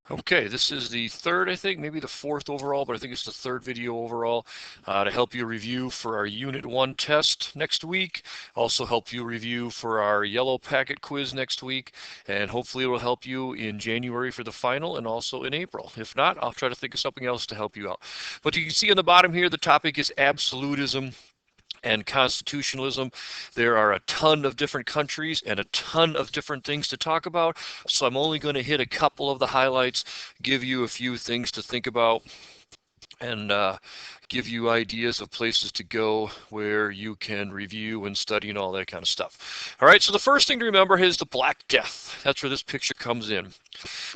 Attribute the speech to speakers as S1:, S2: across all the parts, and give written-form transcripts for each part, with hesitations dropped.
S1: Okay, this is the third, I think, maybe the fourth overall, but I think it's the third video overall to help you review for our Unit 1 test next week. Also help you review for our yellow packet quiz next week, and hopefully it will help you in January for the final and also in April. If not, I'll try to think of something else to help you out. But you can see on the bottom here, the topic is absolutism and constitutionalism. There are a ton of different countries and a ton of different things to talk about, so I'm only going to hit a couple of the highlights, give you a few things to think about, and give you ideas of places to go where you can review and study and all that kind of stuff. All right, so the first thing to remember is the Black Death. That's where this picture comes in.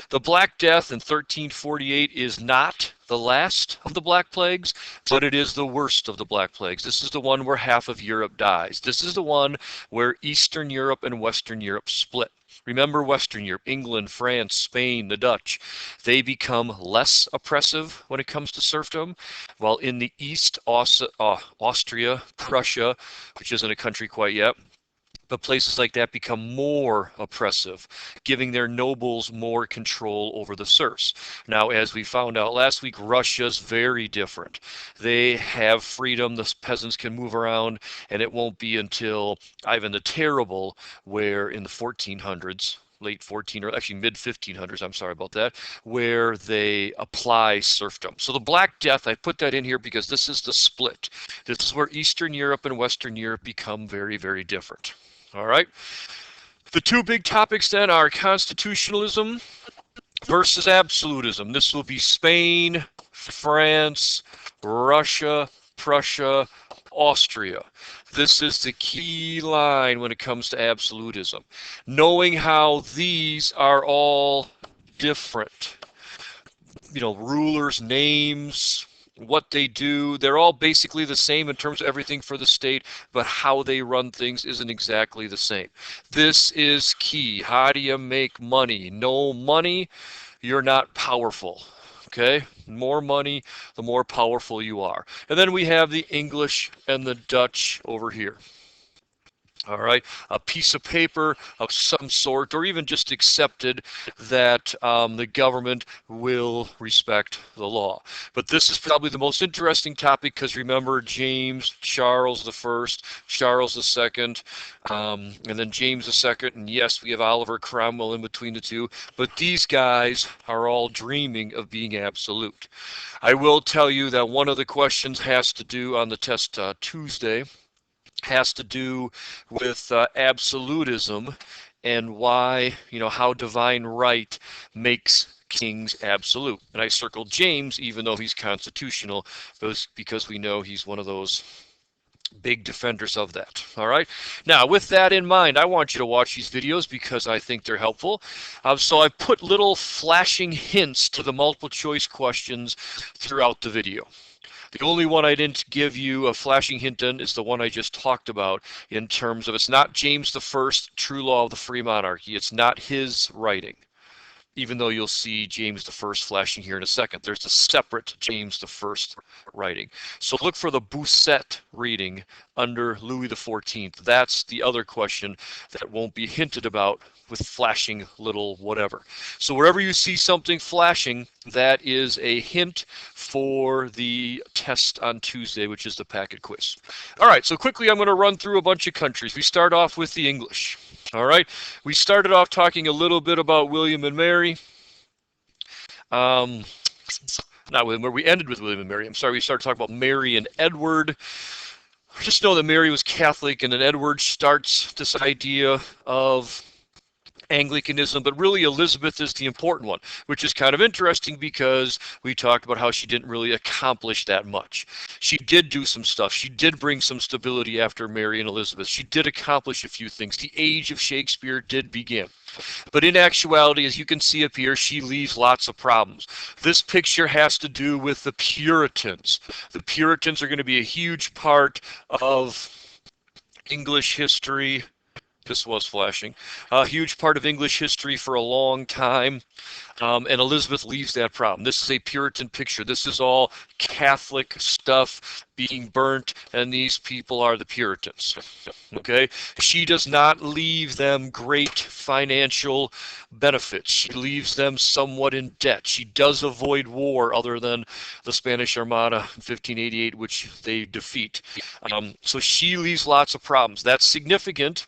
S1: The Black Death in 1348 is not the last of the Black Plagues, but it is the worst of the Black Plagues. This is the one where half of Europe dies. This is the one where Eastern Europe and Western Europe split. Remember Western Europe, England, France, Spain, the Dutch, they become less oppressive when it comes to serfdom, while in the East, Austria, Prussia, which isn't a country quite yet, but places like that become more oppressive, giving their nobles more control over the serfs. Now, as we found out last week, Russia's very different. They have freedom, the peasants can move around, and it won't be until Ivan the Terrible, where in the 1400s, late 14 or actually mid 1500s, I'm sorry about that, where they apply serfdom. So the Black Death, I put that in here because this is the split. This is where Eastern Europe and Western Europe become very, very different. All right. The two big topics then are constitutionalism versus absolutism. This will be Spain, France, Russia, Prussia, Austria. This is the key line when it comes to absolutism. Knowing how these are all different. Rulers, names, what they do, they're all basically the same in terms of everything for the state, but how they run things isn't exactly the same. This is key. How do you make money? No money, you're not powerful. Okay? More money, the more powerful you are. And then we have the English and the Dutch over here. All right, a piece of paper of some sort, or even just accepted that the government will respect the law. But this is probably the most interesting topic because remember James, Charles I, Charles II, and then James II, and yes, we have Oliver Cromwell in between the two, but these guys are all dreaming of being absolute. I will tell you that one of the questions has to do on the test Tuesday has to do with absolutism and why, how divine right makes kings absolute. And I circled James, even though he's constitutional, because we know he's one of those big defenders of that. All right. Now, with that in mind, I want you to watch these videos because I think they're helpful. So I put little flashing hints to the multiple choice questions throughout the video. The only one I didn't give you a flashing hint in is the one I just talked about in terms of it's not James I, True Law of the Free Monarchy. It's not his writing, even though you'll see James I flashing here in a second. There's a separate James I writing. So look for the Bousset reading under Louis XIV. That's the other question that won't be hinted about with flashing little whatever. So wherever you see something flashing, that is a hint for the test on Tuesday, which is the packet quiz. All right, so quickly I'm going to run through a bunch of countries. We start off with the English. All right, we started off talking a little bit about William and Mary. Not William, where we ended with William and Mary. I'm sorry, we started talking about Mary and Edward. Just know that Mary was Catholic, and then Edward starts this idea of Anglicanism, but really Elizabeth is the important one, which is kind of interesting because we talked about how she didn't really accomplish that much. She did do some stuff. She did bring some stability after Mary and Elizabeth. She did accomplish a few things. The age of Shakespeare did begin. But in actuality, as you can see up here, she leaves lots of problems. This picture has to do with the Puritans. The Puritans are going to be a huge part of English history This was flashing. A huge part of English history for a long time. And Elizabeth leaves that problem. This is a Puritan picture. This is all Catholic stuff being burnt, and these people are the Puritans. Okay? She does not leave them great financial benefits. She leaves them somewhat in debt. She does avoid war, other than the Spanish Armada in 1588, which they defeat. So she leaves lots of problems. That's significant,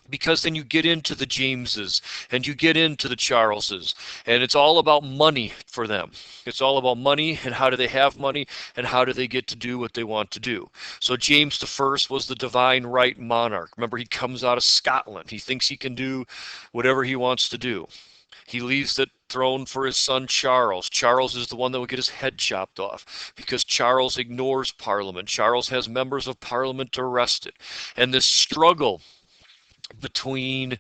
S1: because then you get into the Jameses and you get into the Charleses, and it's all about money for them. It's all about money, and how do they have money, and how do they get to do what they want to do. So James I was the divine right monarch. Remember, he comes out of Scotland. He thinks he can do whatever he wants to do. He leaves the throne for his son Charles. Charles is the one that will get his head chopped off, because Charles ignores Parliament. Charles has members of Parliament arrested. And this struggle between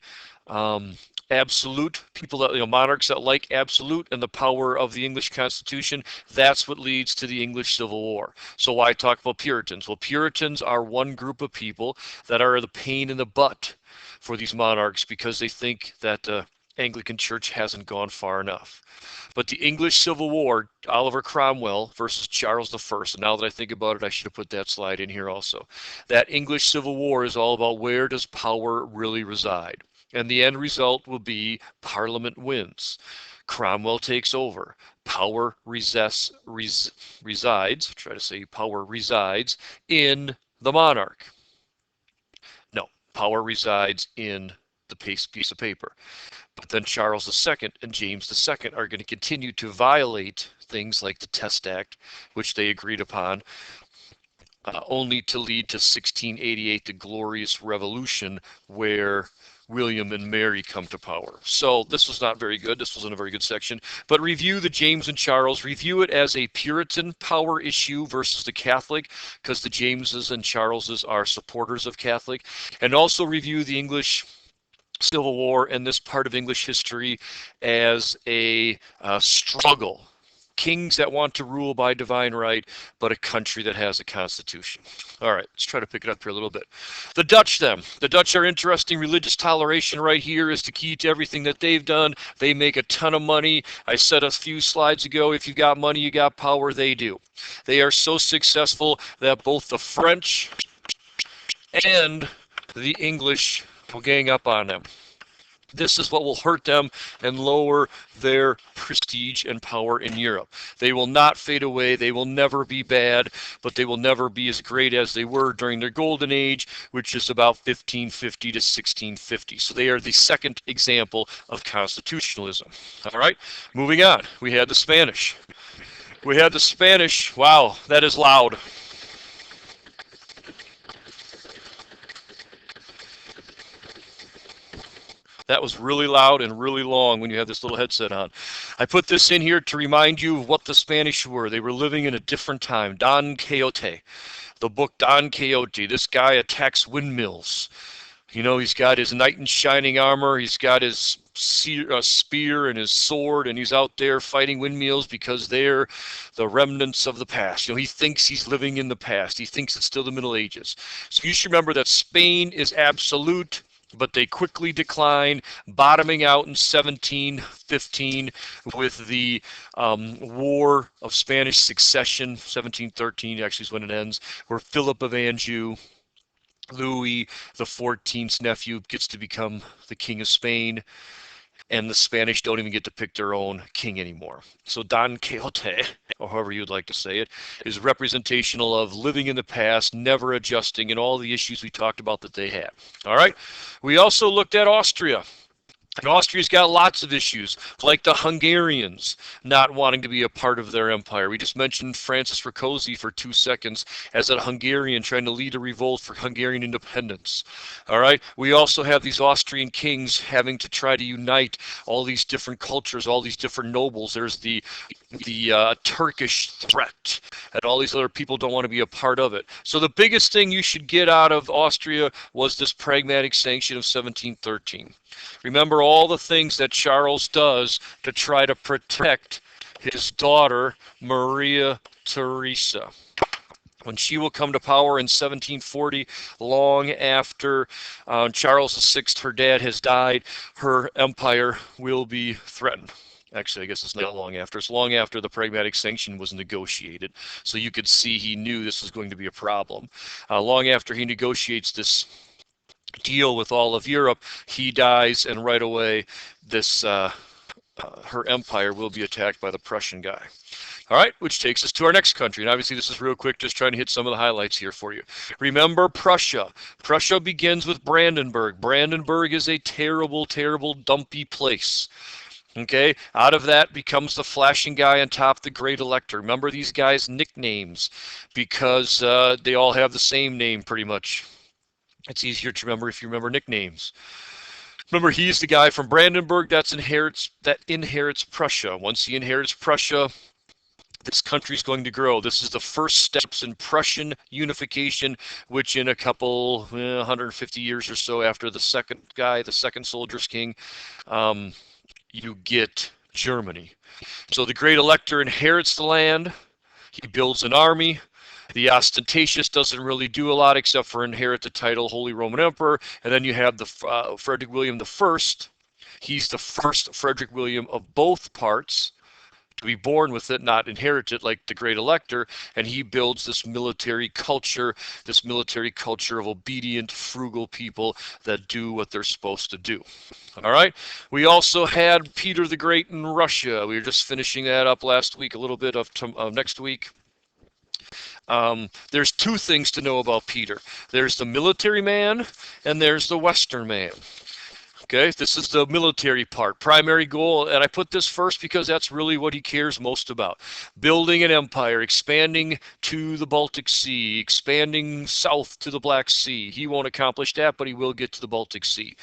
S1: absolute people, that monarchs that like absolute, and the power of the English Constitution, that's what leads to the English Civil War. So why talk about Puritans? Well, Puritans are one group of people that are the pain in the butt for these monarchs, because they think that the Anglican Church hasn't gone far enough. But the English Civil War, Oliver Cromwell versus Charles I, and now that I think about it, I should have put that slide in here also. That English Civil War is all about, where does power really reside? And the end result will be Parliament wins. Cromwell takes over. Power resides in the monarch. No, power resides in the piece of paper. But then Charles II and James II are going to continue to violate things like the Test Act, which they agreed upon, only to lead to 1688, the Glorious Revolution, where William and Mary come to power. So this was not very good. This wasn't a very good section. But review the James and Charles. Review it as a Puritan power issue versus the Catholic, because the Jameses and Charleses are supporters of Catholic. And also review the English Civil War and this part of English history as a struggle. Kings that want to rule by divine right, but a country that has a constitution. All right, let's try to pick it up here a little bit. The Dutch, then. The Dutch are interesting. Religious toleration right here is the key to everything that they've done. They make a ton of money. I said a few slides ago, if you got money, you got power. They do. They are so successful that both the French and the English will gang up on them. This is what will hurt them and lower their prestige and power in Europe. They will not fade away. They will never be bad, but they will never be as great as they were during their golden age, which is about 1550 to 1650. So they are the second example of constitutionalism. All right, moving on. We had the Spanish. Wow, that is loud. That was really loud and really long when you have this little headset on. I put this in here to remind you of what the Spanish were. They were living in a different time. Don Quixote, the book Don Quixote. This guy attacks windmills. He's got his knight in shining armor. He's got his spear and his sword, and he's out there fighting windmills because they're the remnants of the past. He thinks he's living in the past. He thinks it's still the Middle Ages. So you should remember that Spain is absolute, but they quickly decline, bottoming out in 1715 with the War of Spanish Succession. 1713 actually is when it ends, where Philip of Anjou, Louis XIV's nephew, gets to become the King of Spain, and the Spanish don't even get to pick their own king anymore. So Don Quixote, or however you'd like to say it, is representational of living in the past, never adjusting, and all the issues we talked about that they had. All right. We also looked at Austria. And Austria's got lots of issues, like the Hungarians not wanting to be a part of their empire. We just mentioned Francis Rákóczi for 2 seconds as a Hungarian trying to lead a revolt for Hungarian independence. All right. We also have these Austrian kings having to try to unite all these different cultures, all these different nobles. There's the Turkish threat, and all these other people don't want to be a part of it. So the biggest thing you should get out of Austria was this pragmatic sanction of 1713. Remember all the things that Charles does to try to protect his daughter, Maria Theresa. when she will come to power in 1740, long after Charles VI, her dad, has died, her empire will be threatened. Actually, I guess it's not long after. It's long after the Pragmatic Sanction was negotiated. So you could see he knew this was going to be a problem. Long after he negotiates this deal with all of Europe, he dies, and right away, this her empire will be attacked by the Prussian guy. All right, which takes us to our next country. And obviously, this is real quick, just trying to hit some of the highlights here for you. Remember Prussia. Prussia begins with Brandenburg. Brandenburg is a terrible, terrible, dumpy place. Okay, out of that becomes the flashing guy on top, the Great Elector. Remember these guys' nicknames because they all have the same name pretty much. It's easier to remember if you remember nicknames. Remember, he's the guy from Brandenburg that inherits Prussia. Once he inherits Prussia, this country's going to grow. This is the first steps in Prussian unification, which in a couple, 150 years or so after the second guy, the second Soldiers King, you get Germany. So the Great Elector inherits the land. He builds an army. The ostentatious doesn't really do a lot except for inherit the title Holy Roman Emperor. And then you have the Frederick William I. He's the first Frederick William of both parts to be born with it, not inherit it like the Great Elector, and he builds this military culture of obedient, frugal people that do what they're supposed to do. All right. We also had Peter the Great in Russia. We were just finishing that up last week, a little bit of next week. There's two things to know about Peter. There's the military man and there's the Western man. Okay, this is the military part, primary goal, and I put this first because that's really what he cares most about. Building an empire, expanding to the Baltic Sea, expanding south to the Black Sea. He won't accomplish that, but he will get to the Baltic Sea.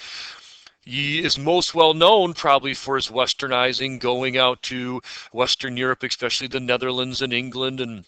S1: He is most well known probably for his westernizing, going out to Western Europe, especially the Netherlands and England, and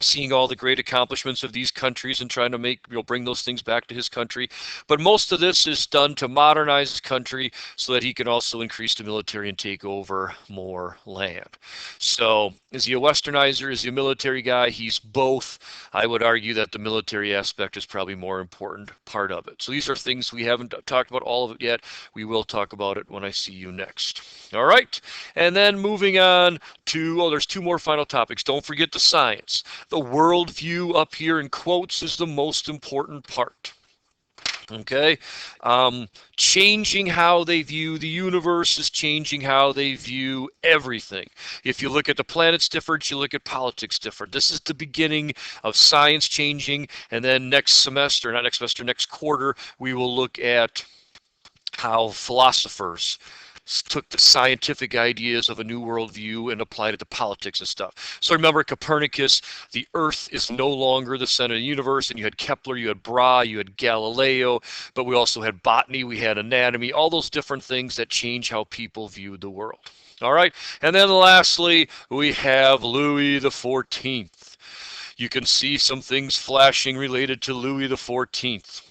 S1: seeing all the great accomplishments of these countries and trying to bring those things back to his country. But most of this is done to modernize his country so that he can also increase the military and take over more land. So is he a westernizer? Is he a military guy? He's both. I would argue that the military aspect is probably more important part of it. So these are things we haven't talked about all of it yet. We will talk about it when I see you next. All right. And then moving on to, there's two more final topics. Don't forget the science. The worldview up here in quotes is the most important part. Okay, changing how they view the universe is changing how they view everything. If you look at the planets different, you look at politics different. This is the beginning of science changing, and then next quarter, we will look at how philosophers took the scientific ideas of a new worldview and applied it to politics and stuff. So remember Copernicus, the Earth is no longer the center of the universe, and you had Kepler, you had Brahe, you had Galileo, but we also had botany, we had anatomy, all those different things that change how people viewed the world. All right, and then lastly, we have Louis XIV. You can see some things flashing related to Louis XIV.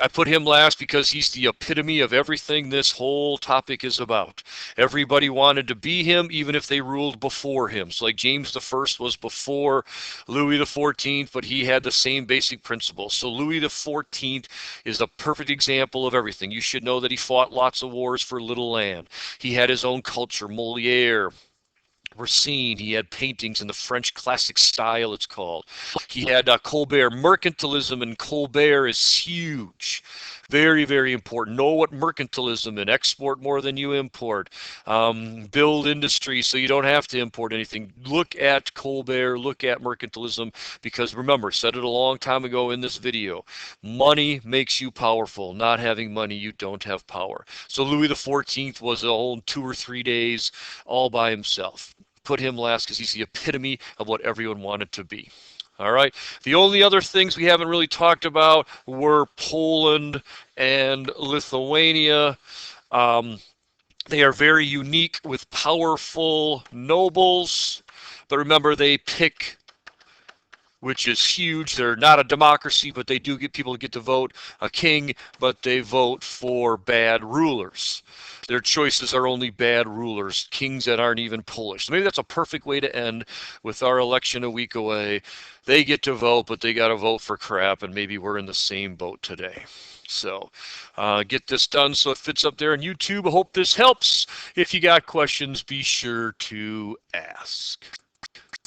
S1: I put him last because he's the epitome of everything this whole topic is about. Everybody wanted to be him, even if they ruled before him. So like James I was before Louis XIV, but he had the same basic principles. So Louis XIV is a perfect example of everything. You should know that he fought lots of wars for little land. He had his own culture, Moliere, Racine. He had paintings in the French classic style, it's called. He had Colbert. Mercantilism in Colbert is huge. Very, very important. Know what mercantilism is. Export more than you import. Build industry so you don't have to import anything. Look at Colbert. Look at mercantilism, because remember, said it a long time ago in this video, money makes you powerful. Not having money, you don't have power. So Louis XIV was a whole 2 or 3 days all by himself. Put him last because he's the epitome of what everyone wanted to be. All right. The only other things we haven't really talked about were Poland and Lithuania. They are very unique with powerful nobles, but remember, they pick which is huge. They're not a democracy, but they do get people to get to vote a king, but they vote for bad rulers. Their choices are only bad rulers, kings that aren't even Polish. So maybe that's a perfect way to end with our election a week away. They get to vote, but they got to vote for crap, and maybe we're in the same boat today. So get this done so it fits up there on YouTube. I hope this helps. If you got questions, be sure to ask.